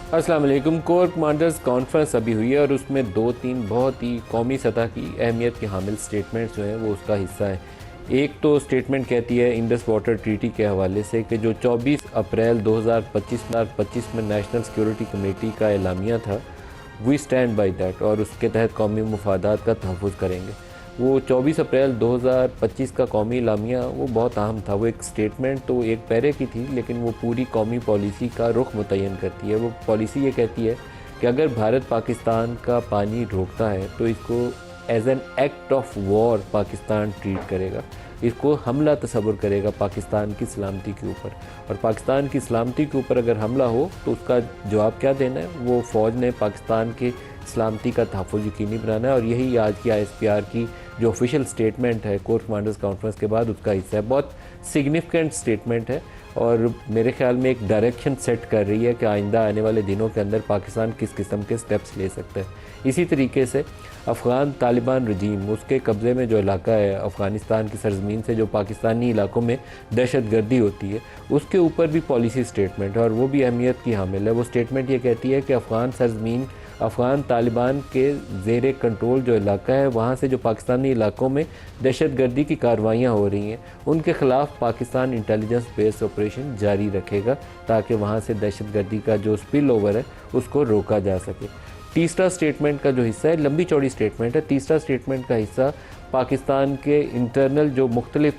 अस्सलाम वालेकुम। Core commanders conference अभी हुई है और उसमें दो तीन बहुत ही कौमी सतह की अहमियत के हामिल स्टेटमेंट्स जो हैं वो उसका हिस्सा है। एक तो स्टेटमेंट कहती है इंडस वाटर ट्रीटी के हवाले से कि जो 24 अप्रैल 2025 में नेशनल सिक्योरिटी कमेटी का एलामिया था, वी स्टैंड बाई दैट, और उसके तहत कौमी मुफादात का तहफ़्फ़ुज़ करेंगे। वो 24 अप्रैल 2025 का कौमी एलामिया वो बहुत अहम था। वो एक स्टेटमेंट तो एक पैरे की थी, लेकिन वो पूरी कौमी पॉलिसी का रुख मुतय्यन करती है। वो पॉलिसी ये कहती है कि अगर भारत पाकिस्तान का पानी रोकता है तो इसको as an act of war Pakistan treat करेगा, इसको हमला तस्वुर करेगा पाकिस्तान की सलामती के ऊपर। और पाकिस्तान की सलामती के ऊपर अगर हमला हो तो उसका जवाब क्या देना है, वो फ़ौज ने पाकिस्तान के सलामती का तहफ़्फ़ुज़ यकीनी बनाना है। और यही आज की ISPR की जो ऑफिशियल स्टेटमेंट है कोर कमांडर्स कॉन्फ्रेंस के बाद उसका हिस्सा है। बहुत सिग्निफिकेंट स्टेटमेंट है और मेरे ख्याल में एक डायरेक्शन सेट कर रही है कि आइंदा आने वाले दिनों के अंदर पाकिस्तान किस किस्म के स्टेप्स ले सकता है। इसी तरीके से अफ़गान तालिबान रजीम, उसके कब्ज़े में जो इलाका है अफ़गानिस्तान की सरज़मीन से जो पाकिस्तानी इलाकों में दहशत गर्दी होती है, उसके ऊपर भी पॉलिसी स्टेटमेंट है और वो भी अहमियत की हामिल है। वो स्टेटमेंट ये कहती है कि अफ़गान सरज़मीन, अफ़गान तालिबान के ज़ेर कंट्रोल जो इलाका है, वहाँ से जो पाकिस्तानी इलाकों में दहशत गर्दी की कार्रवाइयाँ हो रही हैं, उनके ख़िलाफ़ पाकिस्तान इंटेलिजेंस बेस्ड ऑपरेशन जारी रखेगा ताकि वहाँ से दहशत गर्दी का जो स्पिल ओवर है उसको रोका जा सके। तीसरा स्टेटमेंट का जो हिस्सा है, लंबी चौड़ी स्टेटमेंट है, तीसरा स्टेटमेंट का हिस्सा पाकिस्तान के इंटरनल जो मुख्तलिफ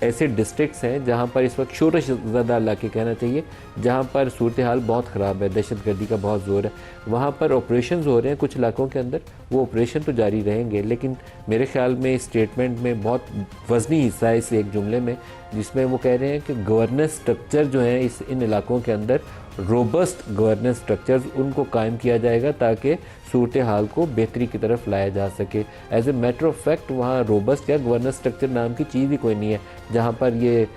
ऐसे डिस्ट्रिक्ट्स हैं जहाँ पर इस वक्त शोरश ज़दा इलाके कहना चाहिए, जहाँ पर सूरत हाल बहुत ख़राब है, दहशत गर्दी का बहुत ज़ोर है, वहाँ पर ऑपरेशंस हो रहे हैं कुछ इलाकों के अंदर। वो ऑपरेशन तो जारी रहेंगे, लेकिन मेरे ख्याल में इस स्टेटमेंट में बहुत वज़नी हिस्सा है इस एक जुमले में, जिसमें वो कह रहे हैं कि गवर्नेंस स्ट्रक्चर जो है इन इलाकों के अंदर, रोबस्ट गवर्नेंस स्ट्रक्चर्स उनको कायम किया जाएगा ताकि सूरत हाल को बेहतरी की तरफ लाया जा सके। As a matter of fact वहाँ रोबस्ट या गवर्नेंस स्ट्रक्चर नाम की चीज़ ही कोई नहीं है। जहाँ पर ये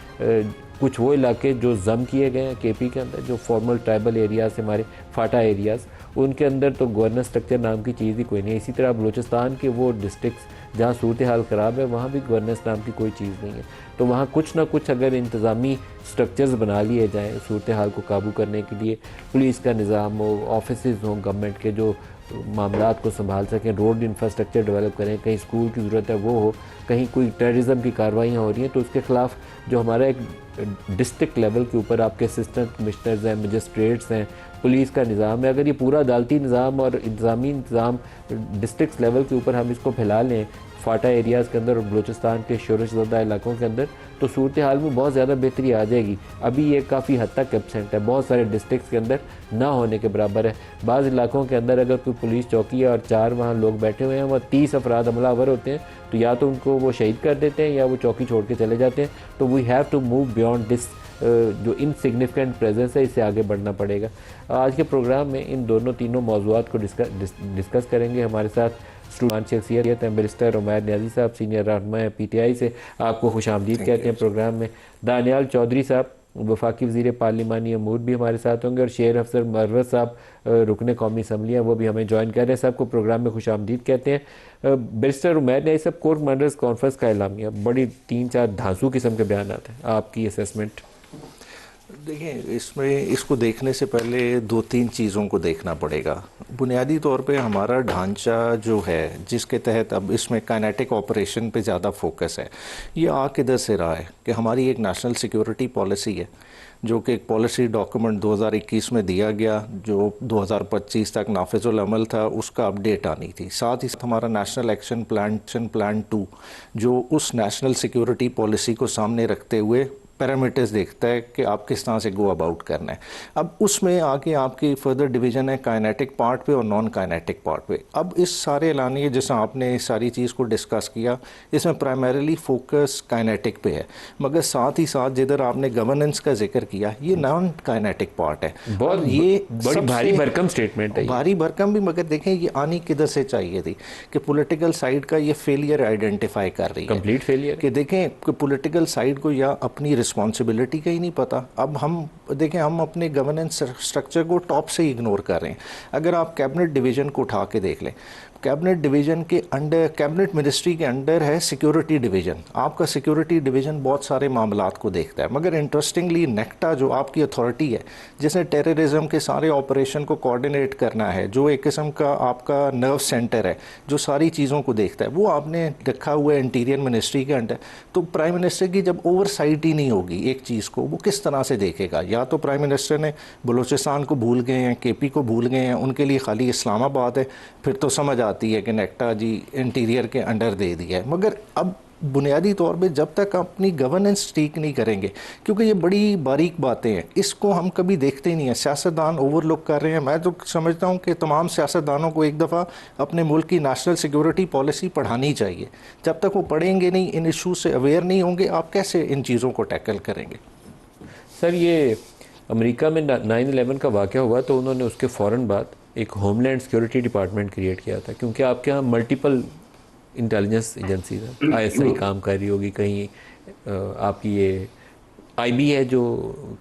कुछ वो इलाके जो जम किए गए हैं KP के अंदर, जो फॉर्मल ट्राइबल एरियाज़, हमारे फाटा एरियाज़, उनके अंदर तो गवर्नेंस स्ट्रक्चर नाम की चीज़ ही कोई नहीं है। इसी तरह बलूचिस्तान के वो डिस्ट्रिक्ट्स जहाँ सूरत हाल ख़राब है, वहाँ भी गवर्नेंस नाम की कोई चीज़ नहीं है। तो वहाँ कुछ ना कुछ अगर इंतज़ामी स्ट्रक्चर्स बना लिए जाएँ सूरत हाल को काबू करने के लिए, पुलिस का निज़ाम हो, ऑफिसेज़ हों गवर्नमेंट के जो मामलात को संभाल सकें, रोड इंफ्रास्ट्रक्चर डेवलप करें, कहीं स्कूल की ज़रूरत है वो हो, कहीं कोई टेररिज्म की कार्रवाइयाँ हो रही हैं तो उसके ख़िलाफ़ जो हमारा एक डिस्ट्रिक्ट लेवल के ऊपर आपके असिस्टेंट कमिश्नर्स हैं, मजिस्ट्रेट्स हैं, पुलिस का निज़ाम है, अगर ये पूरा अदालती निज़ाम और इंतज़ामी इंतज़ाम डिस्ट्रिक्ट लेवल के ऊपर हम इसको फैला लें फाटा एरियाज़ के अंदर और बलूचिस्तान के शोरश ज़दा इलाकों के अंदर, तो सूरत हाल में बहुत ज़्यादा बेहतरी आ जाएगी। अभी ये काफ़ी हद तक एब्सेंट है, बहुत सारे डिस्ट्रिक्ट्स के अंदर ना होने के बराबर है। बाज़ इलाकों के अंदर अगर कोई पुलिस चौकी है और 4 वहाँ लोग बैठे हुए हैं, वहाँ 30 अफराद हमलावर होते हैं, तो या तो उनको वो शहीद कर देते हैं या वो चौकी छोड़ के चले जाते हैं। तो we have to move beyond this जो इनसिग्निफिकेंट प्रेजेंस है, इससे आगे बढ़ना पड़ेगा। आज के प्रोग्राम में इन दोनों तीनों मौज़ूआत को डिस्कस करेंगे। हमारे साथ स्टूडेंट शख्सियत हैं बैरिस्टर उमैर नियाज़ी साहब, सीनियर रहनुमा हैं PTI से, आपको खुशामदीद कहते हैं प्रोग्राम में। दानियाल चौधरी साहब वफाकी वज़ीर पार्लिमानी अमूर भी हमारे साथ होंगे, और शेर अफसर मरवत साहब रुकने कौमी असम्बली हैं, वो भी हमें ज्वाइन कर रहे हैं। सबको प्रोग्राम में खुशामदीद कहते हैं। बैरिस्टर उमैर नियाज़ी साहब, कोर कमांडर्स कॉन्फ्रेंस का एलामिया, बड़ी 3-4 धांसू किस्म के बयान आते हैं, आपकी असेसमेंट? देखिए, इसमें इसको देखने से पहले 2-3 चीज़ों को देखना पड़ेगा। बुनियादी तौर पे हमारा ढांचा जो है, जिसके तहत अब इसमें काइनेटिक ऑपरेशन पे ज़्यादा फोकस है, ये आ किधर से रहा है कि हमारी एक नेशनल सिक्योरिटी पॉलिसी है, जो कि एक पॉलिसी डॉक्यूमेंट 2021 में दिया गया, जो 2025 तक नाफिजुल अमल था, उसका अपडेट आनी थी। साथ ही साथ हमारा नेशनल एक्शन प्लान 2, जो उस नेशनल सिक्योरिटी पॉलिसी को सामने रखते हुए पैरामीटर्स देखता है कि आप किस तरह से गो अबाउट करना है। अब उसमें आके आपकी फर्दर डिवीजन है काइनेटिक पार्ट पे और नॉन काइनेटिक पार्ट पे। अब इस सारे एलानिए, जैसा आपने इस सारी चीज़ को डिस्कस किया, इसमें प्राइमरीली फोकस काइनेटिक पे है, मगर साथ ही साथ जिधर आपने गवर्नेंस का जिक्र किया, ये नॉन काइनेटिक पार्ट है। बहुत ये बड़ी भारी भरकम स्टेटमेंट है, भारी भरकम भी, मगर देखें ये आनी किधर से चाहिए थी कि पॉलिटिकल साइड का ये फेलियर आइडेंटिफाई कर रही है, कंप्लीट फेलियर, कि देखें कि पॉलिटिकल साइड को या अपनी रिस्पॉन्सिबिलिटी का ही नहीं पता। अब हम देखें, हम अपने गवर्नेंस स्ट्रक्चर को टॉप से इग्नोर कर रहे हैं। अगर आप कैबिनेट डिवीज़न को उठा के देख लें, कैबिनेट डिवीज़न के अंडर, कैबिनेट मिनिस्ट्री के अंडर है सिक्योरिटी डिवीज़न। आपका सिक्योरिटी डिवीज़न बहुत सारे मामलात को देखता है, मगर इंटरेस्टिंगली नेक्टा जो आपकी अथॉरिटी है, जिसने टेररिज्म के सारे ऑपरेशन को कोऑर्डिनेट करना है, जो एक किस्म का आपका नर्व सेंटर है, जो सारी चीज़ों को देखता है, वो आपने रखा हुआ है इंटीरियर मिनिस्ट्री के अंडर। तो प्राइम मिनिस्टर की जब ओवरसाइट ही नहीं होगी एक चीज़ को, वो किस तरह से देखेगा? या तो प्राइम मिनिस्टर ने बलूचिस्तान को भूल गए हैं, केपी को भूल गए हैं, उनके लिए खाली इस्लामाबाद है, फिर तो समझ आती है कि नेक्टा जी इंटीरियर के अंडर दे दिया है। मगर अब बुनियादी तौर पे जब तक अपनी गवर्नेंस ठीक नहीं करेंगे, क्योंकि ये बड़ी बारीक बातें हैं, इसको हम कभी देखते ही नहीं है, सियासतदान ओवरलुक कर रहे हैं। मैं तो समझता हूँ कि तमाम सियासतदानों को एक दफ़ा अपने मुल्क की नेशनल सिक्योरिटी पॉलिसी पढ़ानी चाहिए। जब तक वो पढ़ेंगे नहीं, इन इशूज़ से अवेयर नहीं होंगे, आप कैसे इन चीज़ों को टैकल करेंगे? सर, ये अमेरिका में 9/11 का वाक़या हुआ तो उन्होंने उसके फ़ौरन बाद एक होमलैंड सिक्योरिटी डिपार्टमेंट क्रिएट किया था, क्योंकि आपके यहाँ मल्टीपल इंटेलिजेंस एजेंसीज है, आईएसआई काम कर रही होगी, कहीं आपकी ये आईबी है जो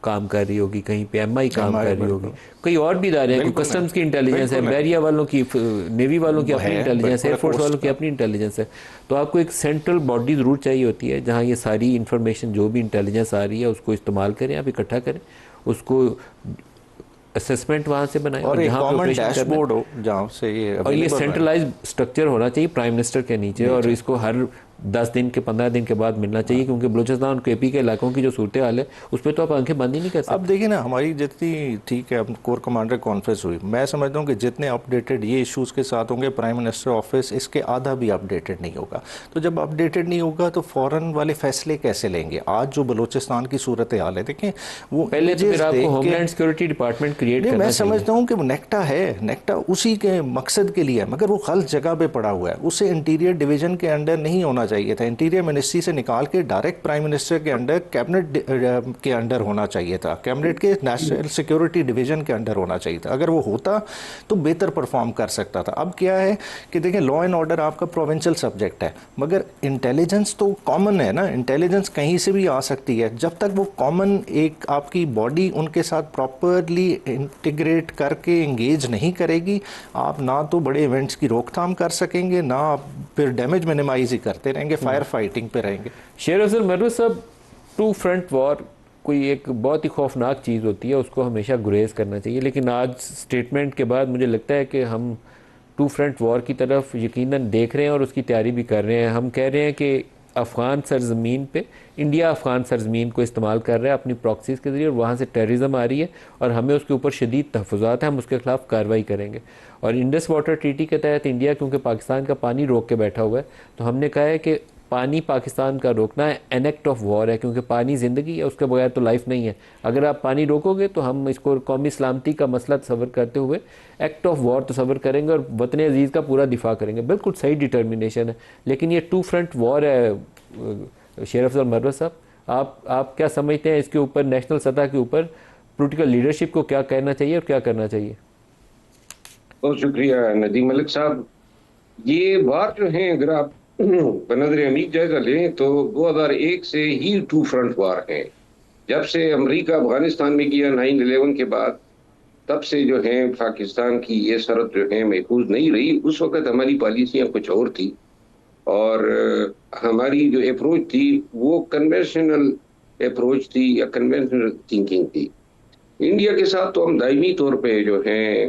काम कर रही होगी, कहीं पे एमआई काम कर रही होगी, कई और भी इदारे हैं, कस्टम्स की इंटेलिजेंस है, बैरिया वालों की, नेवी वालों की अपनी इंटेलिजेंस है, एयरफोर्स वालों की अपनी इंटेलिजेंस है। तो आपको एक सेंट्रल बॉडी ज़रूर चाहिए होती है जहाँ ये सारी इंफॉर्मेशन जो भी इंटेलिजेंस आ रही है उसको इस्तेमाल करें, आप इकट्ठा करें, उसको असेसमेंट वहाँ से बनाएं और एक जहाँ कॉमन डैशबोर्ड हो जहाँ से ये, और ये सेंट्रलाइज स्ट्रक्चर होना चाहिए प्राइम मिनिस्टर के नीचे, और इसको हर 10 दिन के 15 दिन के बाद मिलना चाहिए, क्योंकि बलूचिस्तान और केपी के इलाकों की जो सूरत हाल है उस पर तो आप आंखें बंद ही नहीं कर सकते। अब देखिए ना, हमारी जितनी, ठीक है, अब कोर कमांडर कॉन्फ्रेंस हुई, मैं समझता हूँ कि जितने अपडेटेड ये इश्यूज़ के साथ होंगे प्राइम मिनिस्टर ऑफिस, इसके आधा भी अपडेटेड नहीं होगा। तो जब अपडेटेड नहीं होगा तो फ़ौरन वाले फैसले कैसे लेंगे? आज जो बलूचिस्तान की सूरत हाल है, देखें, वो पहले तो फिर आपको होमलैंड सिक्योरिटी डिपार्टमेंट क्रिएट करना चाहिए। मैं समझता हूँ कि नेक्टा है, नेक्टा उसी के मकसद के लिए है, मगर वो गलत जगह पे पड़ा हुआ है। उसे इंटीरियर डिवीज़न के अंडर नहीं होना चाहिए था, इंटीरियर मिनिस्ट्री से निकाल के डायरेक्ट प्राइम मिनिस्टर के अंडर, कैबिनेट के अंडर होना चाहिए था, कैबिनेट के नेशनल सिक्योरिटी डिवीज़न के अंडर होना चाहिए था। अगर वो होता तो बेहतर परफॉर्म कर सकता था। अब क्या है कि देखें, लॉ एंड ऑर्डर आपका प्रोविंशियल सब्जेक्ट है, मगर इंटेलिजेंस तो कॉमन है ना, इंटेलिजेंस कहीं से भी आ सकती है। जब तक वो कॉमन एक आपकी बॉडी उनके साथ प्रॉपरली इंटीग्रेट करके इंगेज नहीं करेगी, आप ना तो बड़े इवेंट्स की रोकथाम कर सकेंगे, ना आप फिर डैमेज मिनिमाइज ही करते रहेंगे, फायर फाइटिंग पे रहेंगे। शेर अफजल मरवत साहब, टू फ्रंट वॉर कोई एक बहुत ही खौफनाक चीज़ होती है, उसको हमेशा गुरेज करना चाहिए, लेकिन आज स्टेटमेंट के बाद मुझे लगता है कि हम टू फ्रंट वॉर की तरफ यकीनन देख रहे हैं और उसकी तैयारी भी कर रहे हैं। हम कह रहे हैं कि अफ़गान सरजमीन पे इंडिया अफ़गान सरजमीन को इस्तेमाल कर रहा है अपनी प्रॉक्सीज़ के ज़रिए, और वहाँ से टेररिज्म आ रही है और हमें उसके ऊपर शदीद तहफ़्फ़ुज़ात हैं, हम उसके ख़िलाफ़ कार्रवाई करेंगे। और इंडस वाटर ट्रीटी के तहत इंडिया क्योंकि पाकिस्तान का पानी रोक के बैठा हुआ है, तो हमने कहा है कि पानी पाकिस्तान का रोकना है एन एक्ट ऑफ वॉर है, क्योंकि पानी ज़िंदगी है, उसके बगैर तो लाइफ नहीं है। अगर आप पानी रोकोगे तो हम इसको कौमी सलामती का मसला तस्वर करते हुए एक्ट ऑफ वॉर तस्वर करेंगे और वतन अजीज़ का पूरा दिफा करेंगे। बिल्कुल सही डिटर्मिनेशन है, लेकिन ये टू फ्रंट वॉर है। शेर अफजल मरवत साहब, आप क्या समझते हैं इसके ऊपर, नेशनल सतह के ऊपर पोलिटिकल लीडरशिप को क्या कहना चाहिए और क्या करना चाहिए? बहुत शुक्रिया नदीम मलिक साहब। ये वार जो है, अगर आप बनज़र अमीर जायजा लें तो 2001 से ही टू फ्रंट वार है। जब से अमेरिका अफगानिस्तान में किया 9/11 के बाद, तब से जो है पाकिस्तान की ये सरहद जो है महफूज नहीं रही। उस वक्त हमारी पॉलिसियाँ कुछ और थी और हमारी जो अप्रोच थी वो कन्वेंशनल अप्रोच थी या कन्वेंशनल थिंकिंग थी। इंडिया के साथ तो हम दायमी तौर पे जो है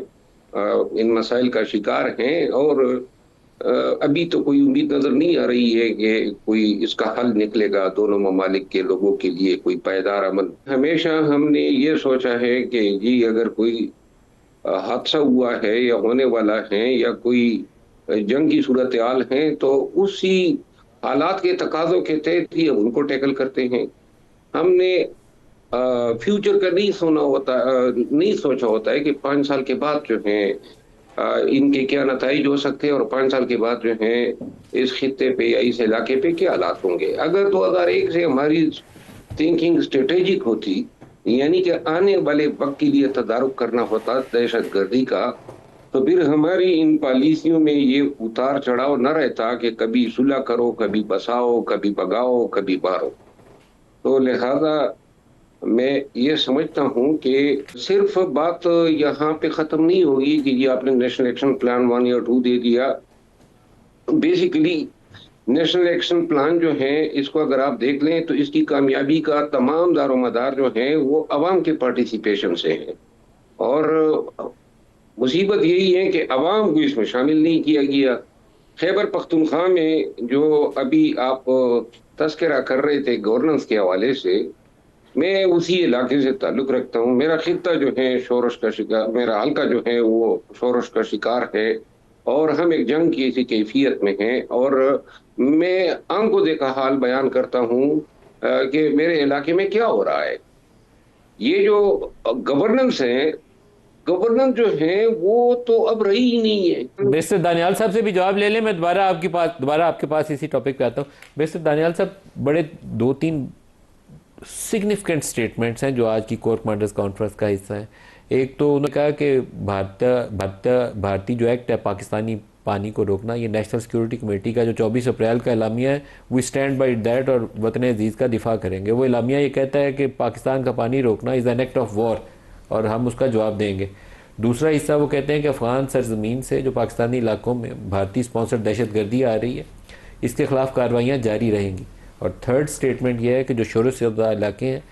इन मसाइल का शिकार हैं और अभी तो कोई उम्मीद नजर नहीं आ रही है कि कोई इसका हल निकलेगा दोनों ममालिक के लोगों के लिए, कोई पायदार अमन। हमेशा हमने ये सोचा है कि जी अगर कोई हादसा हुआ है या होने वाला है या कोई जंग की सूरत हाल है तो उसी हालात के तकाजों के तहत ही हम उनको टैकल करते हैं। हमने फ्यूचर का नहीं सोचा होता है कि 5 साल के बाद जो है इनके क्या नताइज हो सकते हैं और 5 साल के बाद जो है इस खित्ते पे या इस इलाके पे क्या हालात होंगे। अगर 2001 से हमारी थिंकिंग स्ट्रेटेजिक होती, यानी कि आने वाले वक्त के लिए तदारुक करना होता दहशत गर्दी का, तो फिर हमारी इन पॉलिसियों में ये उतार चढ़ाव न रहता कि कभी सुलह करो, कभी बसाओ, कभी भगाओ, कभी मारो। तो लिहाजा मैं ये समझता हूँ कि सिर्फ बात यहाँ पे ख़त्म नहीं होगी कि ये आपने नेशनल एक्शन प्लान 1 या 2 दे दिया बेसिकली नेशनल एक्शन प्लान जो है, इसको अगर आप देख लें तो इसकी कामयाबी का तमाम दारोमदार जो है वो अवाम के पार्टिसिपेशन से है। और मुसीबत यही है कि अवाम को इसमें शामिल नहीं किया गया। खैबर पख्तूनख्वा में जो अभी आप तस्करा कर रहे थे गवर्नेंस के हवाले से, मैं उसी इलाके से ताल्लुक़ रखता हूँ। मेरा खित्ता जो है शोरश का शिकार, मेरा हल्का जो है वो शोरश का शिकार है, और हम एक जंग की ऐसी कैफियत में हैं। और मैं आंखों देखा हाल बयान करता हूँ कि मेरे इलाके में क्या हो रहा है। ये जो गवर्नेंस है, गवर्नेंस जो है वो तो अब रही ही नहीं है। मिस्टर दानियाल साहब से भी जवाब ले लें, मैं दोबारा आपके पास इसी टॉपिक पे आता हूँ। मिस्टर दानियाल साहब, बड़े 2-3 सिग्निफिकेंट स्टेटमेंट्स हैं जो आज की कोर कमांडर्स कॉन्फ्रेंस का हिस्सा है। एक तो उन्होंने कहा कि भारतीय जो एक्ट है पाकिस्तानी पानी को रोकना, ये नेशनल सिक्योरिटी कमेटी का जो 24 अप्रैल का एलामिया है, वी स्टैंड बाई दैट और वतन अजीज़ का दिफा करेंगे। वो एलामिया ये कहता है कि पाकिस्तान का पानी रोकना is an act of war और हम उसका जवाब देंगे। दूसरा हिस्सा वो कहते हैं कि अफ़गान सरजमीन से जो पाकिस्तानी इलाकों में भारतीय स्पॉन्सर दहशत गर्दी आ रही है, इसके खिलाफ कार्रवाइयाँ जारी रहेंगी। और थर्ड स्टेटमेंट यह है कि जो शोर शराबा इलाके हैं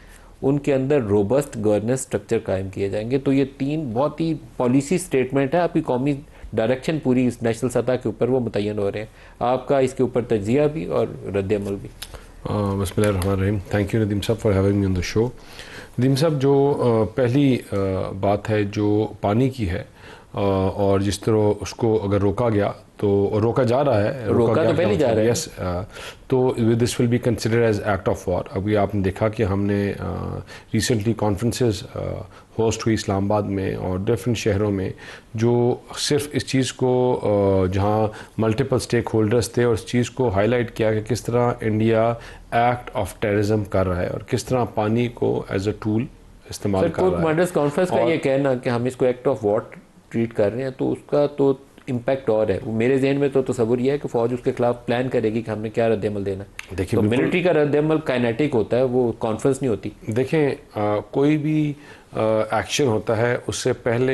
उनके अंदर रोबस्ट गवर्नेंस स्ट्रक्चर कायम किए जाएंगे। तो ये 3 बहुत ही पॉलिसी स्टेटमेंट है, आपकी कौमी डायरेक्शन पूरी इस नेशनल सतह के ऊपर वो मुतय्यन हो रहे हैं। आपका इसके ऊपर तजिया भी और रद्द-ए-अमल भी। बिस्मिल्लाहिर्रहमानिर्रहीम। थैंक यू नदीम साहब for having me on the show. Nadeem साहब, जो पहली बात है जो पानी की है, और जिस तरह उसको अगर रोका गया तो रोका जा रहा है, रोका तो पहले जा रहा है। यस, तो this will be considered as act of war. अभी आपने देखा कि हमने रिसेंटली कॉन्फ्रेंसेस होस्ट हुई इस्लामाबाद में और डिफरेंट शहरों में, जो सिर्फ इस चीज़ को जहाँ मल्टीपल स्टेक होल्डर्स थे और इस चीज़ को हाईलाइट किया कि किस तरह इंडिया एक्ट ऑफ टेररिज्म कर रहा है और किस तरह पानी को एज अ टूल इस्तेमाल कर रहा है। कमांडर्स कॉन्फ्रेंस का ये कहना कि हम इसको एक्ट ऑफ वॉर ट्रीट कर रहे हैं, तो उसका तो इम्पैक्ट और है। मेरे जहन में तो तस्वुर यह है कि फ़ौज उसके खिलाफ प्लान करेगी कि हमने क्या रद्द-ए-अमल देना। देखिए, तो मिलिट्री का रद्द-ए-अमल काइनेटिक होता है, वो कॉन्फ्रेंस नहीं होती। देखें, कोई भी एक्शन होता है उससे पहले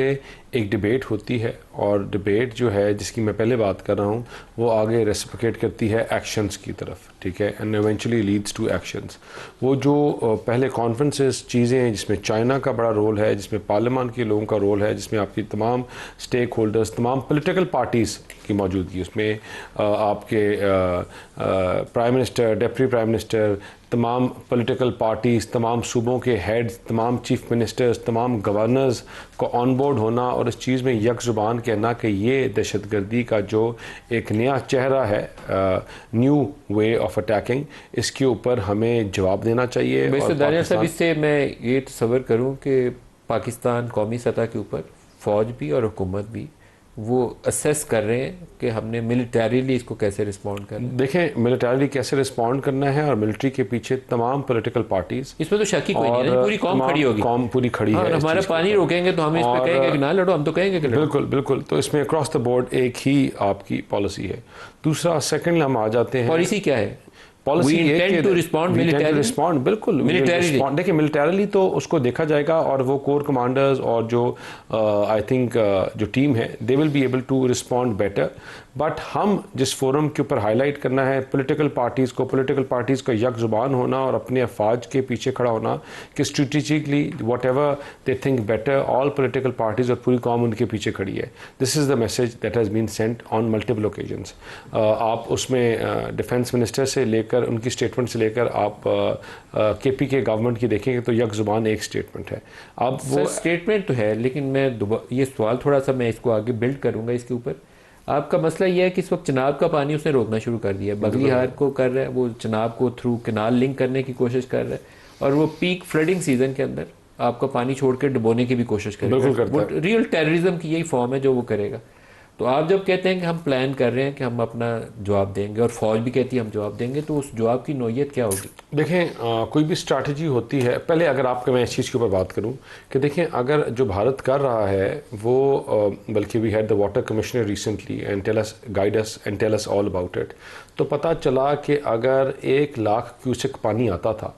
एक डिबेट होती है, और डिबेट जो है जिसकी मैं पहले बात कर रहा हूँ वो आगे रेसिप्रोकेट करती है एक्शंस की तरफ, ठीक है, and eventually leads to actions. वो जो पहले कॉन्फ्रेंसेस चीज़ें हैं जिसमें चाइना का बड़ा रोल है, जिसमें पार्लियामान के लोगों का रोल है, जिसमें आपकी तमाम स्टेक होल्डर्स, तमाम पॉलिटिकल पार्टीज़ की मौजूदगी, उसमें आपके prime minister, deputy prime minister, तमाम पॉलिटिकल पार्टीज़, तमाम सूबों के हेड्स, तमाम चीफ मिनिस्टर्स, तमाम गवर्नर्स को ऑन बोर्ड होना और इस चीज़ में यक ज़ुबान कहना कि ये दहशतगर्दी का जो एक नया चेहरा है, न्यू वे ऑफ अटैकिंग, इसके ऊपर हमें जवाब देना चाहिए। मिस्टर दानियाल साहब, इससे मैं ये तस्वर करूँ कि पाकिस्तान कौमी सतह के ऊपर फ़ौज भी और हुकूमत भी वो असेस कर रहे हैं कि हमने मिलिटरीली इसको कैसे रिस्पॉन्ड करना है। देखें, मिलिटरीली कैसे रिस्पॉन्ड करना है, और मिलिट्री के पीछे तमाम पॉलिटिकल पार्टीज, इसमें तो शक ही कोई नहीं है, पूरी कौम खड़ी होगी, कौम पूरी खड़ी है। हमारा पानी रोकेंगे तो हम इस पे कहेंगे कि ना लड़ो, हम तो कहेंगे कि लड़ो। बिल्कुल बिल्कुल। तो इसमें अक्रॉस द बोर्ड एक ही आपकी पॉलिसी है। दूसरा, सेकंड हम आ जाते हैं, पॉलिसी क्या है? पॉलिसी रिस्पॉन्ड बिल्कुल मिलिटरीली। देखिए, मिलिटरीली तो उसको देखा जाएगा, और वो कोर कमांडर्स और जो आई थिंक जो टीम है, they will be able to respond better. But हम जिस फोरम के ऊपर हाईलाइट करना है पॉलिटिकल पार्टीज़ को यक ज़ुबान होना और अपने अफवाज के पीछे खड़ा होना कि strategically whatever they think better, all political parties और पूरी कौम उनके पीछे खड़ी है। This is the message that has been sent on multiple occasions. आप उसमें डिफेंस मिनिस्टर से लेकर उनकी स्टेटमेंट से लेकर आप केपी के गवर्नमेंट की देखेंगे तो यक ज़ुबान एक स्टेटमेंट है। अब वो स्टेटमेंट तो है, लेकिन मैं ये सवाल थोड़ा सा मैं इसको आगे बिल्ड करूँगा इसके ऊपर। आपका मसला यह है कि इस वक्त चनाब का पानी उसने रोकना शुरू कर दिया, बगलीहार को कर रहा है, वो चनाब को थ्रू कैनाल लिंक करने की कोशिश कर रहा है, और वो पीक फ्लडिंग सीजन के अंदर आपका पानी छोड़ के डुबोने की भी कोशिश करेगा। वो रियल टेररिज्म की यही फॉर्म है जो वो करेगा। तो आप जब कहते हैं कि हम प्लान कर रहे हैं कि हम अपना जवाब देंगे और फौज भी कहती है हम जवाब देंगे, तो उस जवाब की नौयत क्या होगी? देखें, कोई भी स्ट्रैटेजी होती है, पहले अगर आपके मैं इस चीज़ के ऊपर बात करूं कि देखें, अगर जो भारत कर रहा है वो बल्कि we had the water commissioner recently and guide us and tell us all about it, तो पता चला कि अगर 1 लाख क्यूसेक पानी आता था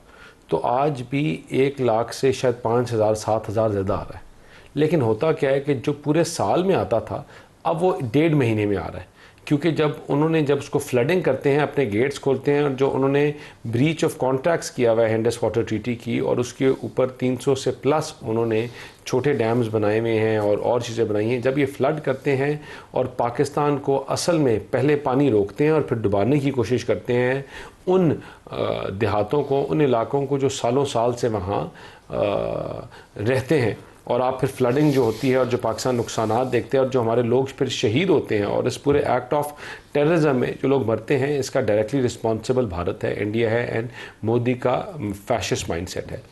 तो आज भी 1 लाख से शायद 5,000-7,000 ज़्यादा आ रहा है। लेकिन होता क्या है कि जो पूरे साल में आता था अब वो 1.5 महीने में आ रहा है। क्योंकि जब उसको फ्लडिंग करते हैं, अपने गेट्स खोलते हैं, और जो उन्होंने ब्रीच ऑफ कॉन्ट्रैक्ट्स किया हुआ है इंडस वाटर ट्रीटी की, और उसके ऊपर 300 से प्लस उन्होंने छोटे डैम्स बनाए हुए हैं और चीज़ें बनाई हैं, जब ये फ्लड करते हैं और पाकिस्तान को असल में पहले पानी रोकते हैं और फिर डुबाने की कोशिश करते हैं, उन देहातों को, उन इलाकों को जो सालों साल से वहाँ रहते हैं, और आप फिर फ्लडिंग जो होती है और जो पाकिस्तान नुकसानात देखते हैं और जो हमारे लोग फिर शहीद होते हैं, और इस पूरे एक्ट ऑफ टेररिज्म में जो लोग मरते हैं, इसका डायरेक्टली रिस्पॉन्सिबल भारत है, इंडिया है, एंड मोदी का फैशिस्ट माइंडसेट है।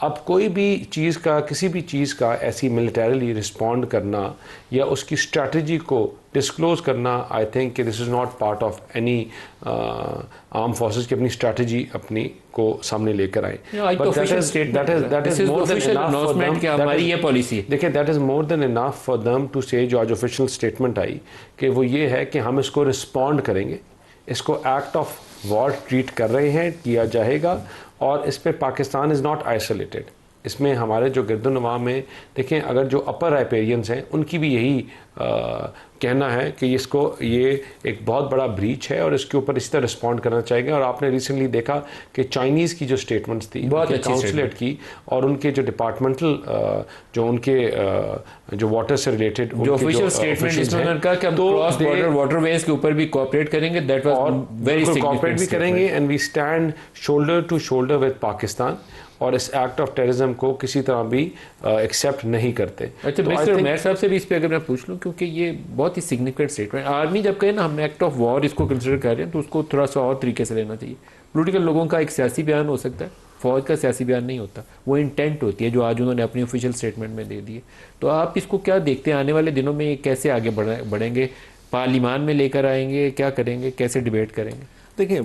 अब कोई भी चीज़ का, किसी भी चीज़ का ऐसी मिलिटरीली रिस्पॉन्ड करना या उसकी स्ट्रैटेजी को डिस्क्लोज करना, आई थिंक कि this is not part of any arm forces की अपनी स्ट्रैटेजी अपनी को सामने लेकर आए। देखिए, that is more than enough for them to say, जो आज ऑफिशियल स्टेटमेंट आई कि वो ये है कि हम इसको रिस्पॉन्ड करेंगे, इसको एक्ट ऑफ वॉर ट्रीट कर रहे हैं, किया जाएगा, और इस पे पाकिस्तान इज़ नॉट आइसोलेटेड। इसमें हमारे जो गिरदुनवा में देखें, अगर जो अपर राइपेरियंस हैं उनकी भी यही कहना है कि ये एक बहुत बड़ा ब्रीच है और इसके ऊपर इसी तरह रिस्पॉन्ड करना चाहिए। और आपने रिसेंटली देखा कि चाइनीज़ की जो स्टेटमेंट्स थी, बहुत अच्छी काउंसलेट की, और उनके जो डिपार्टमेंटल जो उनके जो वाटर से रिलेटेड जो ऑफिशियल स्टेटमेंट इसमें उन्होंने कहा कि हम क्रॉस बॉर्डर वाटरवेज के ऊपर भी कोऑपरेट करेंगे, that was very significant, cooperate भी करेंगे, and we stand shoulder to shoulder with Pakistan, और इस एक्ट ऑफ टेररिज्म को किसी तरह भी एक्सेप्ट नहीं करते। अच्छा, मिस्टर मेयर साहब से भी इस पे अगर मैं पूछ लूं, क्योंकि ये बहुत ही सिग्निफिकेंट स्टेटमेंट, आर्मी जब कहे ना हम एक्ट ऑफ वॉर इसको कंसिडर कर रहे हैं, तो उसको थोड़ा सा और तरीके से लेना चाहिए। पॉलिटिकल लोगों का एक सियासी बयान हो सकता है, फौज का सियासी बयान नहीं होता, वो इंटेंट होती है जो आज उन्होंने अपनी ऑफिशियल स्टेटमेंट में दे दी है। तो आप इसको क्या देखते हैं, आने वाले दिनों में कैसे आगे बढ़ेंगे, पार्लियामान में लेकर आएंगे, क्या करेंगे, कैसे डिबेट करेंगे? देखिए,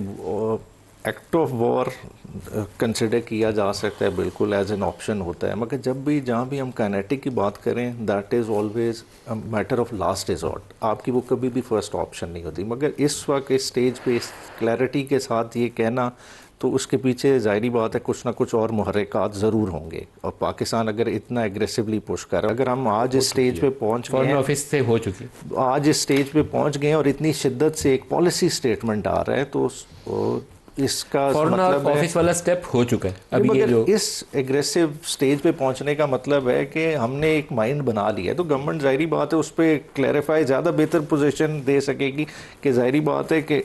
एक्ट ऑफ वॉर कंसिडर किया जा सकता है, बिल्कुल एज एन ऑप्शन होता है, मगर जब भी जहाँ भी हम काइनेटिक की बात करें, that is always a matter of last resort. आपकी वो कभी भी फर्स्ट ऑप्शन नहीं होती। मगर इस वक्त इस स्टेज पे इस क्लैरिटी के साथ ये कहना, तो उसके पीछे ज़ाहिरी बात है कुछ ना कुछ और मुहर्रिकात ज़रूर होंगे। और पाकिस्तान अगर इतना एग्रेसिवली पुश कर, अगर हम आज इस स्टेज पे पहुंच गए हैं, ऑफिस से हो चुकी, आज इस स्टेज पे पहुंच गए हैं और इतनी शिद्दत से एक पॉलिसी स्टेटमेंट आ रहा है, तो इसका मतलब ऑफिस वाला स्टेप हो चुका है। अभी मगर ये जो इस एग्रेसिव स्टेज पे पहुंचने का मतलब है कि हमने एक माइंड बना लिया है, तो गवर्नमेंट ज़ाहिरी बात है उस पर क्लैरिफाई ज़्यादा बेहतर पोजीशन दे सकेगी कि ज़ाहिरी बात है कि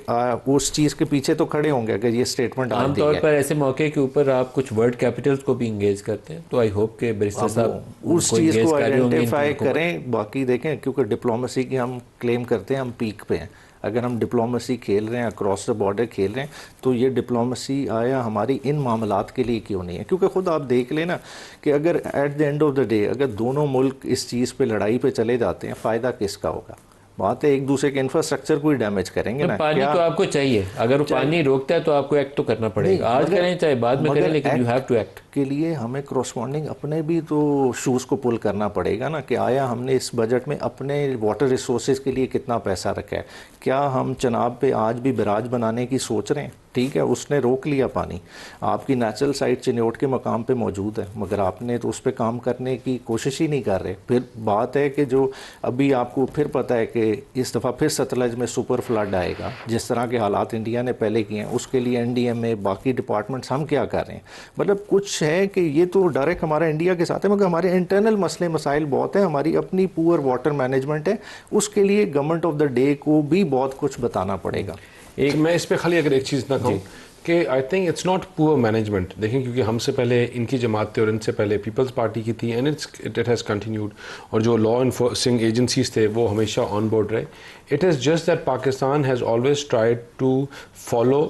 उस चीज़ के पीछे तो खड़े होंगे अगर ये स्टेटमेंट आमतौर पर ऐसे मौके के ऊपर आप कुछ वर्ल्ड कैपिटल्स को भी इंगेज करते हैं, तो आई होप के बैरिस्टर साहब उस चीज़ को आइडेंटिफाई करें। बाकी देखें, क्योंकि डिप्लोमेसी की हम क्लेम करते हैं हम पीक पे हैं, अगर हम डिप्लोमेसी खेल रहे हैं, अक्रॉस द बॉर्डर खेल रहे हैं, तो ये डिप्लोमेसी आया हमारी इन मामलात के लिए क्यों नहीं है? क्योंकि ख़ुद आप देख लेना कि अगर at the end of the day अगर दोनों मुल्क इस चीज़ पे लड़ाई पे चले जाते हैं, फ़ायदा किसका होगा? बात है एक दूसरे के इंफ्रास्ट्रक्चर को ही डैमेज करेंगे ना। पानी तो आपको चाहिए, अगर वो पानी रोकता है तो आपको एक्ट तो करना पड़ेगा, आज करें चाहे बाद में करें, लेकिन यू हैव टू एक्ट। के लिए हमें क्रॉसपॉन्डिंग अपने भी तो शूज़ को पुल करना पड़ेगा ना, कि आया हमने इस बजट में अपने वाटर रिसोर्सेज के लिए कितना पैसा रखा है? क्या हम चनाब पे आज भी बराज बनाने की सोच रहे हैं? ठीक है, उसने रोक लिया पानी, आपकी नेचुरल साइट चिन्योट के मकाम पे मौजूद है, मगर आपने तो उस पर काम करने की कोशिश ही नहीं कर रहे। फिर बात है कि जो अभी आपको फिर पता है कि इस दफ़ा फिर सतलज में सुपर फ्लड आएगा, जिस तरह के हालात इंडिया ने पहले किए हैं, उसके लिए NDMA बाकी डिपार्टमेंट्स हम क्या कर रहे हैं? मतलब कुछ है कि ये तो डायरेक्ट हमारा इंडिया के साथ है, मगर हमारे इंटरनल मसले मसाइल बहुत हैं, हमारी अपनी पुअर वाटर मैनेजमेंट है, उसके लिए गवर्नमेंट ऑफ द डे को भी बहुत कुछ बताना पड़ेगा। एक मैं इस पे खाली अगर एक चीज़ ना कहूँ कि I think it's not poor management. देखें, क्योंकि हमसे पहले इनकी जमात थे और इनसे पहले पीपल्स पार्टी की थी, एंड इट हैज़ कंटिन्यूड, और जो लॉ इन्फोर्सिंग एजेंसीज थे वो हमेशा ऑन बोर्ड रहे। It is just that Pakistan has always tried to follow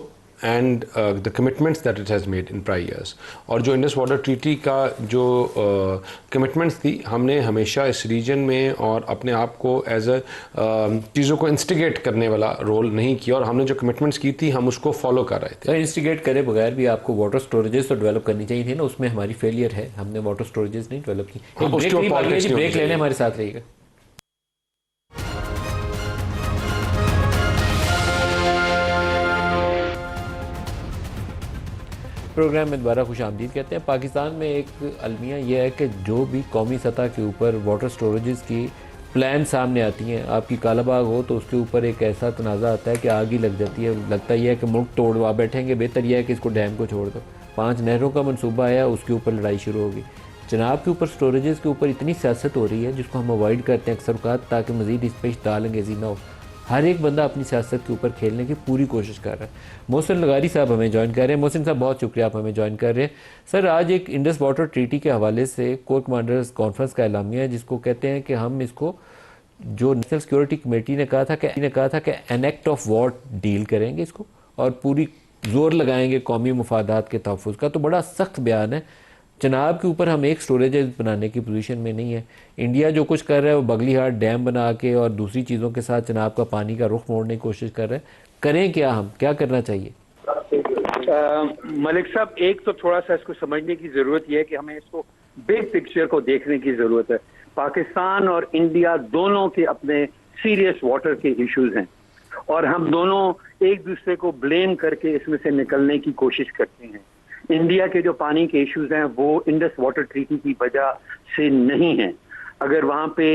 and the commitments that it has made in prior years, और जो इंडस वाटर ट्रीटी का जो कमिटमेंट्स थी, हमने हमेशा इस रीजन में और अपने आप को एज अ चीज़ों को इंस्टिगेट करने वाला रोल नहीं किया, और हमने जो कमिटमेंट्स की थी हम उसको फॉलो कर रहे थे। इंस्टिगेट करे बगैर भी आपको वाटर स्टोरेजेस तो डेवलप करनी चाहिए थी ना, उसमें हमारी फेलियर है, हमने वाटर स्टोरेजेस नहीं डेवलप की। ब्रेक लेने हमारे साथ रहेगा। प्रोग्राम में दोबारा खुश आमदीद कहते हैं। पाकिस्तान में एक अलमिया यह है कि जो भी कौमी सतह के ऊपर वाटर स्टोरेजेस की प्लान सामने आती हैं। आपकी कालाबाग हो तो उसके ऊपर एक ऐसा तनाज़ा आता है कि आग ही लग जाती है। लगता ही है कि मुल्क तोड़वा बैठेंगे, बेहतर यह है कि इसको डैम को छोड़ दो। 5 नहरों का मनसूबा आया, उसके ऊपर लड़ाई शुरू होगी। जनाब के ऊपर स्टोरेजेस के ऊपर इतनी सियासत हो रही है जिसको हम अवॉइड करते हैं अक्सर औक़ात, ताकि मज़ीद इस पर दालंगेज़ी ना हो। हर एक बंदा अपनी सियासत के ऊपर खेलने की पूरी कोशिश कर रहा है। मोहसिन लगारी साहब हमें ज्वाइन कर रहे हैं। मोहसिन साहब बहुत शुक्रिया, आप हमें ज्वाइन कर रहे हैं। सर, आज एक इंडस वाटर ट्रीटी के हवाले से कोर कमांडर्स कॉन्फ्रेंस का एलामिया है, जिसको कहते हैं कि हम इसको, जो नेशनल सिक्योरिटी कमेटी ने कहा था कि N act of war deal करेंगे इसको और पूरी जोर लगाएंगे कौमी मुफादात के तहफ़्फ़ुज़ का। तो बड़ा सख्त बयान है। जनाब के ऊपर हम एक स्टोरेज बनाने की पोजीशन में नहीं है। इंडिया जो कुछ कर रहा है वो बगलीहाट डैम बना के और दूसरी चीज़ों के साथ जनाब का पानी का रुख मोड़ने की कोशिश कर रहे हैं। करें क्या, हम क्या करना चाहिए? मलिक साहब, एक तो थोड़ा सा इसको समझने की ज़रूरत यह है कि हमें इसको बिग पिक्चर को देखने की ज़रूरत है। पाकिस्तान और इंडिया दोनों के अपने सीरियस वाटर के इश्यूज हैं और हम दोनों एक दूसरे को ब्लेम करके इसमें से निकलने की कोशिश करते हैं। इंडिया के जो पानी के इश्यूज हैं वो इंडस वाटर ट्रीटी की वजह से नहीं है। अगर वहाँ पे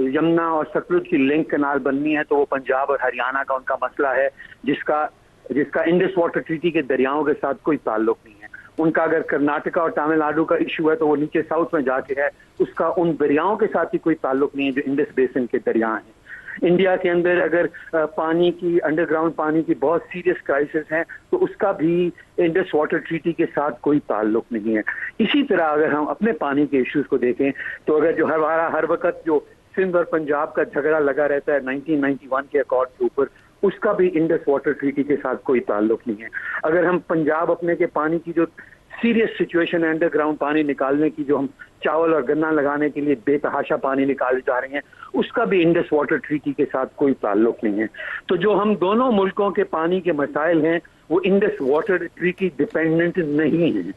यमुना और सतलुज की लिंक कनाल बननी है तो वो पंजाब और हरियाणा का उनका मसला है, जिसका इंडस वाटर ट्रीटी के दरियाओं के साथ कोई ताल्लुक नहीं है। उनका अगर कर्नाटका और तमिलनाडु का इशू है तो वो नीचे साउथ में जाके है, उसका उन दरियाओं के साथ ही कोई ताल्लुक नहीं है जो इंडस बेसिन के दरिया हैं। इंडिया के अंदर अगर पानी की, अंडरग्राउंड पानी की बहुत सीरियस क्राइसिस है तो उसका भी इंडस वाटर ट्रीटी के साथ कोई ताल्लुक नहीं है। इसी तरह अगर हम अपने पानी के इश्यूज को देखें तो अगर जो हमारा हर वक्त जो सिंध और पंजाब का झगड़ा लगा रहता है 1991 के अकॉर्ड के ऊपर, उसका भी इंडस वाटर ट्रीटी के साथ कोई ताल्लुक नहीं है। अगर हम पंजाब अपने के पानी की जो सीरियस सिचुएशन है, अंडरग्राउंड पानी निकालने की, जो हम चावल और गन्ना लगाने के लिए बेतहाशा पानी निकाले जा रहे हैं, उसका भी इंडस वाटर ट्रीटी के साथ कोई ताल्लुक नहीं है। तो जो हम दोनों मुल्कों के पानी के मसाइल हैं वो इंडस वाटर ट्रीटी डिपेंडेंट नहीं है।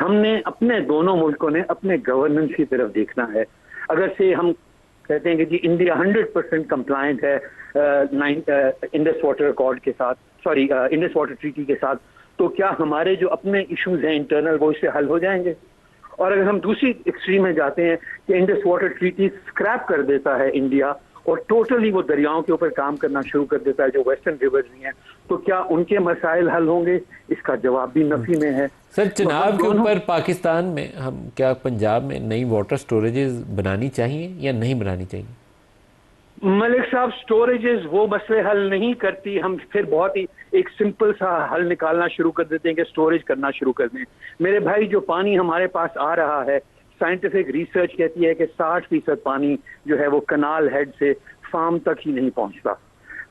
हमने अपने दोनों मुल्कों ने अपने गवर्नेंस की तरफ देखना है। अगर से हम कहते हैं कि जी इंडिया 100% कंप्लायंट है इंडस वाटर अकॉर्ड के साथ, सॉरी इंडस वाटर ट्रीटी के साथ, तो क्या हमारे जो अपने इश्यूज हैं इंटरनल वो इससे हल हो जाएंगे? और अगर हम दूसरी एक्सट्रीम में जाते हैं कि इंडस वाटर ट्रीटी स्क्रैप कर देता है इंडिया और टोटली वो दरियाओं के ऊपर काम करना शुरू कर देता है जो वेस्टर्न रिवर्स भी हैं, तो क्या उनके मसाइल हल होंगे? इसका जवाब भी नफी में है। सर, चुनाव के ऊपर पाकिस्तान में हम क्या पंजाब में नई वाटर स्टोरेजेस बनानी चाहिए या नहीं बनानी चाहिए? मलिक साहब, स्टोरेजेस वो मसले हल नहीं करती। हम फिर बहुत ही एक सिंपल सा हल निकालना शुरू कर देते हैं कि स्टोरेज करना शुरू कर दें। मेरे भाई, जो पानी हमारे पास आ रहा है, साइंटिफिक रिसर्च कहती है कि 60% पानी जो है वो कनाल हेड से फार्म तक ही नहीं पहुंचता।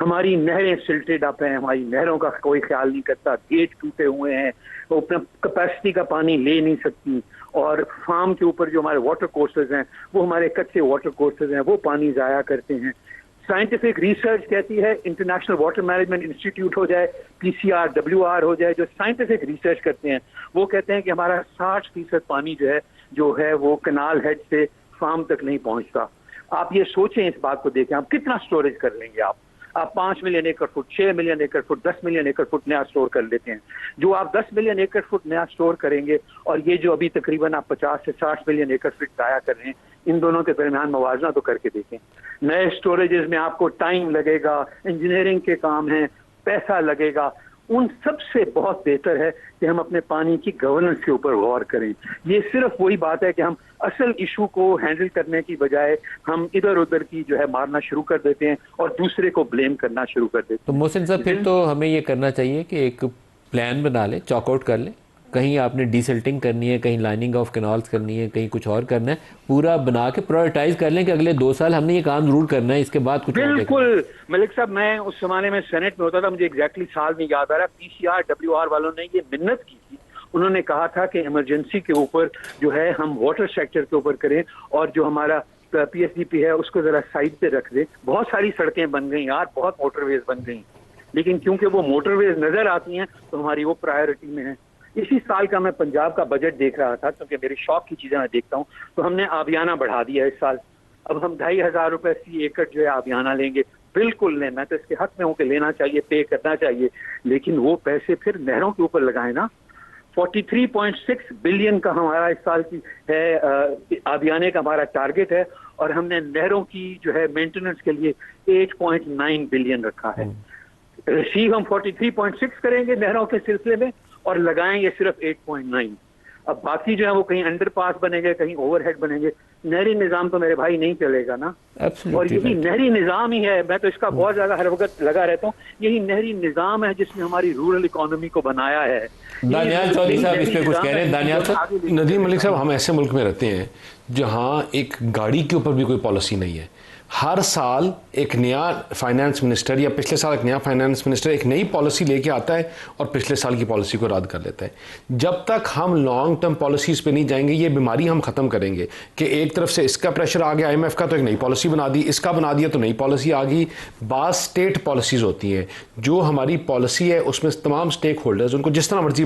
हमारी नहरें सिल्टेड अप हैं, हमारी नहरों का कोई ख्याल नहीं करता, गेट टूटे हुए हैं, वो अपना कैपेसिटी का पानी ले नहीं सकती। और फार्म के ऊपर जो हमारे वाटर कोर्सेज हैं वो हमारे कच्चे वाटर कोर्सेज हैं, वो पानी जाया करते हैं। साइंटिफिक रिसर्च कहती है इंटरनेशनल वाटर मैनेजमेंट इंस्टीट्यूट हो जाए, PCR, WR हो जाए, जो साइंटिफिक रिसर्च करते हैं, वो कहते हैं कि हमारा 60% पानी जो है वो कनाल हेड से फार्म तक नहीं पहुंचता। आप ये सोचें, इस बात को देखें, आप कितना स्टोरेज कर लेंगे? आप 5 मिलियन एकड़ फुट, 6 मिलियन एकड़ फुट, 10 मिलियन एकड़ फुट नया स्टोर कर लेते हैं। जो आप 10 मिलियन एकड़ फुट नया स्टोर करेंगे और ये जो अभी तकरीबन आप 50 से 60 मिलियन एकड़ फुट जाया कर रहे हैं, इन दोनों के दरमियान मवाजना तो करके देखें। नए स्टोरेजेस में आपको टाइम लगेगा, इंजीनियरिंग के काम हैं, पैसा लगेगा। उन सबसे बहुत बेहतर है कि हम अपने पानी की गवर्नेंस के ऊपर गौर करें। ये सिर्फ वही बात है कि हम असल इशू को हैंडल करने की बजाय हम इधर उधर की जो है मारना शुरू कर देते हैं और दूसरे को ब्लेम करना शुरू कर देते हैं। तो मोहसिन साहब, फिर तो हमें ये करना चाहिए कि एक प्लान बना ले, चॉकआउट कर ले। कहीं आपने डीसिल्टिंग करनी है, कहीं लाइनिंग ऑफ कैनाल्स करनी है, कहीं कुछ और करना है, पूरा बना के प्रायोरिटाइज कर लें कि अगले 2 साल हमने ये काम जरूर करना है, इसके बाद कुछ बिल्कुल। मलिक साहब, मैं उस जमाने में सेनेट में होता था, मुझे एग्जैक्टली साल नहीं याद आ रहा, PCR, WR वालों ने ये मिन्नत की थी। उन्होंने कहा था कि इमरजेंसी के ऊपर जो है हम वाटर सेक्टर के ऊपर करें और जो हमारा PSDP है उसको जरा साइड पे रख दे। बहुत सारी सड़कें बन गई यार, बहुत मोटरवेज बन गई, लेकिन क्योंकि वो मोटरवेज नजर आती हैं तो हमारी वो प्रायोरिटी में है। इसी साल का मैं पंजाब का बजट देख रहा था, क्योंकि मेरी शौक की चीजें मैं देखता हूँ, तो हमने आबियाना बढ़ा दिया इस साल। अब हम 2500 रुपए फी एकड़ जो है आबियाना लेंगे। बिल्कुल लें, मैं तो इसके हक में हूँ कि लेना चाहिए, पे करना चाहिए, लेकिन वो पैसे फिर नहरों के ऊपर लगाए ना। 43.6 बिलियन का हमारा इस साल की है आबियाने का हमारा टारगेट है, और हमने नहरों की जो है मेंटेनेंस के लिए 8.9 बिलियन रखा है। रिसीव हम 43.6 करेंगे नहरों के सिलसिले में और लगाएंगे सिर्फ 8.9। अब बाकी जो है वो कहीं अंडरपास बनेंगे, कहीं ओवरहेड बनेंगे। नहरी निजाम तो मेरे भाई नहीं चलेगा ना। और यही नहरी निजाम ही है, मैं तो इसका बहुत ज्यादा हर वक्त लगा रहता हूँ, यही नहरी निजाम है जिसने हमारी रूरल इकोनॉमी को बनाया है। दानियाल चौधरी साहब इस पे कुछ कह रहे हैं? दानियाल साहब। नदीम मलिक साहब, हम ऐसे मुल्क में रहते हैं जहां एक गाड़ी के ऊपर भी कोई पॉलिसी नहीं है। हर साल एक नया फाइनेंस मिनिस्टर या पिछले साल एक नया फाइनेंस मिनिस्टर एक नई पॉलिसी लेके आता है और पिछले साल की पॉलिसी को रद्द कर लेता है। जब तक हम लॉन्ग टर्म पॉलिसीज़ पे नहीं जाएंगे, ये बीमारी हम ख़त्म करेंगे कि एक तरफ से इसका प्रेशर आ गया, IMF का तो एक नई पॉलिसी बना दी, इसका बना दिया तो नई पॉलिसी आ गई। बाज़ स्टेट पॉलिसीज़ होती हैं, जो हमारी पॉलिसी है उसमें तमाम स्टेक होल्डर्स उनको जिस तरह मर्जी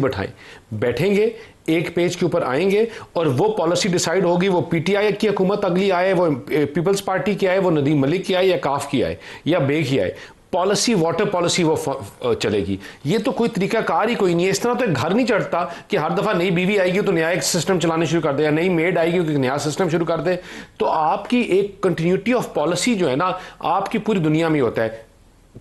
बैठेंगे, एक पेज के ऊपर आएंगे और वो पॉलिसी डिसाइड होगी। वो PTI की हुकूमत अगली आए, वो पीपल्स पार्टी की आए, वो नदीम मलिक की आए या काफ की आए या बे की आए, पॉलिसी वाटर पॉलिसी वो चलेगी। ये तो कोई तरीकाकार ही कोई नहीं है। इस तरह तो एक घर नहीं चढ़ता कि हर दफ़ा नई बीवी आएगी तो नया एक सिस्टम चलाने शुरू कर दे, या नई मेड आएगी तो नया सिस्टम शुरू कर दे। तो आपकी एक कंटिन्यूटी ऑफ पॉलिसी जो है ना, आपकी पूरी दुनिया में होता है।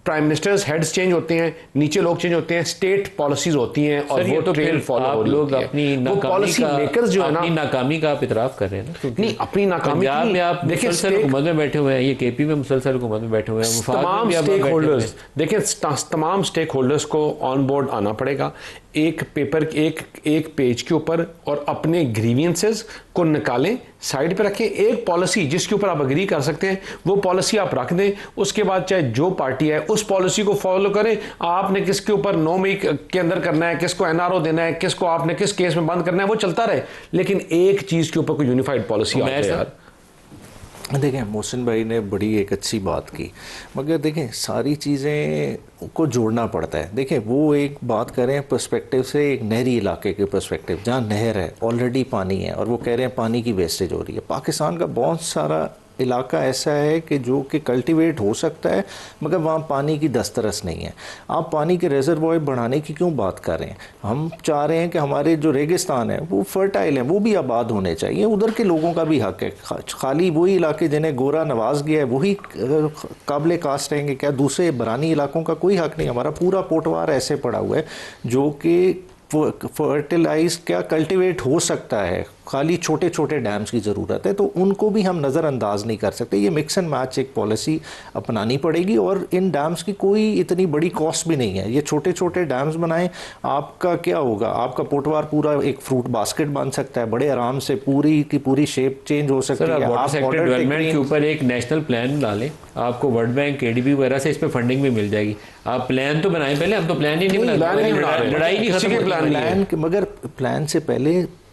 प्राइम मिनिस्टर्स हेड्स चेंज होते हैं, नीचे लोग चेंज होते हैं, स्टेट पॉलिसीज होती हैं और वो तो ट्रेल फॉलो हो रही लोग होती है। अपनी पॉलिसी मेकर्स जो है ना, अपनी नाकामी का आप इतराफ कर रहे हैं ना। नहीं, अपनी नाकामी पंजाब में आप मुसलसल हुकूमत में बैठे हुए हैं, ये KP में मुसलसल हुकूमत में बैठे हुए हैं, तमाम स्टेक होल्डर्स देखें, तमाम स्टेक होल्डर्स को ऑन बोर्ड आना पड़ेगा एक पेज के ऊपर और अपने ग्रीवियंसेस को निकालें, साइड पे रखें, एक पॉलिसी जिसके ऊपर आप अग्री कर सकते हैं वो पॉलिसी आप रख दें। उसके बाद चाहे जो पार्टी है उस पॉलिसी को फॉलो करें। आपने किसके ऊपर 9 मई के अंदर करना है, किसको NRO देना है, किसको आपने किस केस में बंद करना है, वो चलता रहे, लेकिन एक चीज के ऊपर कोई यूनिफाइड पॉलिसी आए यार। देखें, मोहसिन भाई ने बड़ी एक अच्छी बात की, मगर देखें सारी चीज़ें को जोड़ना पड़ता है। देखें, वो एक बात करें पर्सपेक्टिव से, एक नहरी इलाके के पर्सपेक्टिव, जहाँ नहर है, ऑलरेडी पानी है और वो कह रहे हैं पानी की वेस्टेज हो रही है। पाकिस्तान का बहुत सारा इलाका ऐसा है कि जो कि कल्टीवेट हो सकता है, मगर वहाँ पानी की दस्तरस नहीं है। आप पानी के रिजर्वॉयर बढ़ाने की क्यों बात कर रहे हैं? हम चाह रहे हैं कि हमारे जो रेगिस्तान है वो फर्टाइल है, वो भी आबाद होने चाहिए, उधर के लोगों का भी हक है। खाली वही इलाके जिन्हें गोरा नवाज गया है वही काबिल कास्ट रहेंगे क्या? दूसरे बरानी इलाकों का कोई हक नहीं। हमारा पूरा पोटवार ऐसे पड़ा हुआ है जो कि फर्टिलाइज क्या कल्टीवेट हो सकता है, खाली छोटे छोटे डैम्स की ज़रूरत है, तो उनको भी हम नज़रअंदाज नहीं कर सकते। ये मिक्स एंड मैच एक पॉलिसी अपनानी पड़ेगी और इन डैम्स की कोई इतनी बड़ी कॉस्ट भी नहीं है। ये छोटे छोटे डैम्स बनाएं, आपका क्या होगा, आपका पोटवार पूरा एक फ्रूट बास्केट बन सकता है, बड़े आराम से पूरी की पूरी शेप चेंज हो सकती है। वाटर सेक्टर डेवलपमेंट के ऊपर एक नेशनल प्लान डालें, आपको वर्ल्ड बैंक, KDB वगैरह से इस पर फंडिंग भी मिल जाएगी। आप प्लान तो बनाएं पहले, हम तो प्लान ही नहीं बना रहे, लड़ाई नहीं खत्म, प्लान मगर प्लान से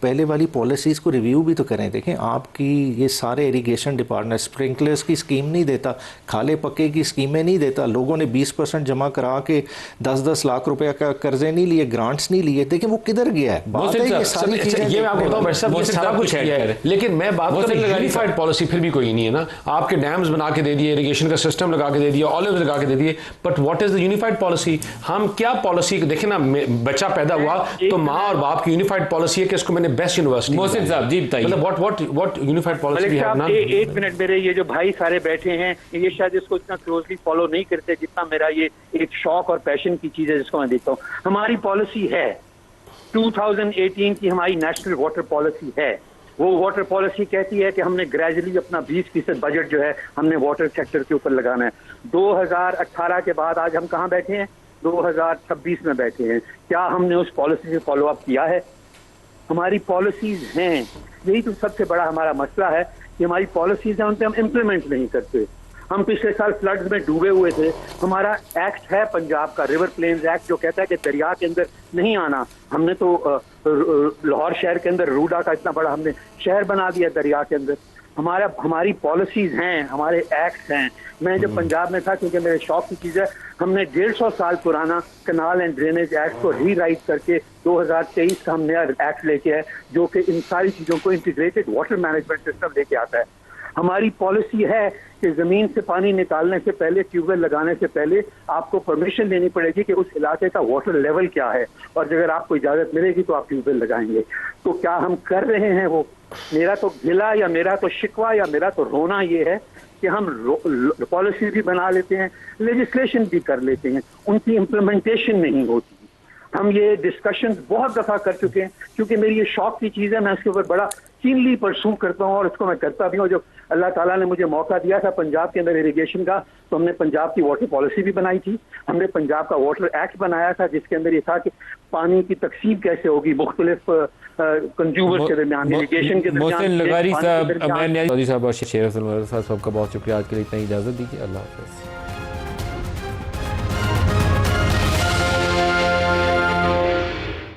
पहले वाली पॉलिसीज़ को रिव्यू भी तो करें। देखें, आपकी ये सारे इरिगेशन डिपार्टमेंट स्प्रिंकलर्स की स्कीम नहीं देता, खाले पक्के की स्कीमें नहीं देता, लोगों ने 20% जमा करा के 10-10 लाख रुपया का कर्जे नहीं लिए, ग्रांट्स नहीं लिए। देखें वो किधर गया है। बात है ये सारी चीज़ें, ये मैं आपको बताऊं भाई साहब, ये सारा कुछ है, लेकिन मैं बात कर रहा हूं यूनिफाइड पॉलिसी फिर भी कोई नहीं है ना। आपके डैम्स बना के दे दिए, इरिगेशन का सिस्टम लगा के दे दिया, ऑलिव्स लगा के दे दिए, but what is the unified policy? हम क्या पॉलिसी देखें ना, बच्चा पैदा हुआ तो माँ और बाप की यूनिफाइड पॉलिसी है कि इसको मैंने बेस्ट यूनिवर्सिटी। मोहसिन साहब जी बताइए, मतलब what unified policy we have ना। एक मिनट, मेरे ये जो भाई सारे बैठे हैं ये शायद इसको इतना क्लोजली फॉलो नहीं करते जितना मेरा ये एक शौक और पैशन की चीज है जिसको मैं देखता हूँ। हमारी पॉलिसी है 2018 की, हमारी नेशनल वाटर पॉलिसी है। वो वाटर पॉलिसी कहती है कि हमने ग्रेजुअली अपना 20% बजट जो है हमने वाटर सेक्टर के ऊपर लगाना है। 2018 के बाद आज हम कहाँ बैठे हैं? 2026 में बैठे हैं। क्या हमने उस पॉलिसी से फॉलो अप किया है? हमारी पॉलिसीज हैं, यही तो सबसे बड़ा हमारा मसला है कि हमारी पॉलिसीज हैं, उन पर हम इम्प्लीमेंट नहीं करते। हम पिछले साल फ्लड्स में डूबे हुए थे। हमारा एक्ट है पंजाब का, रिवर प्लेन्स एक्ट, जो कहता है कि दरिया के अंदर नहीं आना। हमने तो लाहौर शहर के अंदर रूडा का इतना बड़ा हमने शहर बना दिया दरिया के अंदर। हमारी पॉलिसीज हैं, हमारे एक्ट हैं। मैं जब पंजाब में था, क्योंकि मेरे शौक की चीज़ है, हमने 150 साल पुराना कनाल एंड ड्रेनेज एक्ट को रीराइट करके 2023 का हम नया एक्ट लेके आए जो कि इन सारी चीज़ों को इंटीग्रेटेड वाटर मैनेजमेंट सिस्टम लेके आता है। हमारी पॉलिसी है कि जमीन से पानी निकालने से पहले, ट्यूबवेल लगाने से पहले आपको परमिशन लेनी पड़ेगी कि उस इलाके का वाटर लेवल क्या है, और अगर आपको इजाजत मिलेगी तो आप ट्यूबवेल लगाएंगे। तो क्या हम कर रहे हैं वो? मेरा तो गिला या मेरा तो शिकवा या मेरा तो रोना ये है कि हम पॉलिसी भी बना लेते हैं, लेजिस्लेशन भी कर लेते हैं, उनकी इम्प्लीमेंटेशन नहीं होती। हम ये डिस्कशन बहुत दफा कर चुके हैं, क्योंकि मेरी ये शौक की चीज़ है, मैं उसके ऊपर बड़ा कीनली परसू करता हूँ और इसको मैं करता भी हूँ। जब अल्लाह ताला ने मुझे मौका दिया था पंजाब के अंदर इरिगेशन का, तो हमने पंजाब की वाटर पॉलिसी भी बनाई थी, हमने पंजाब का वाटर एक्ट बनाया था जिसके अंदर ये था कि पानी की तकसीम कैसे होगी मुख्तलिफ कंज्यूमर्स के दरमियान, इरिगेशन के दरमियान। मोहसिन लगारी साहब, अमैन न्याजी साहब और शेर अफजल साहब, सबका बहुत शुक्रिया। आज के लिए इतना ही इजाज़त दीजिए। अल्लाह हाफ़िज़।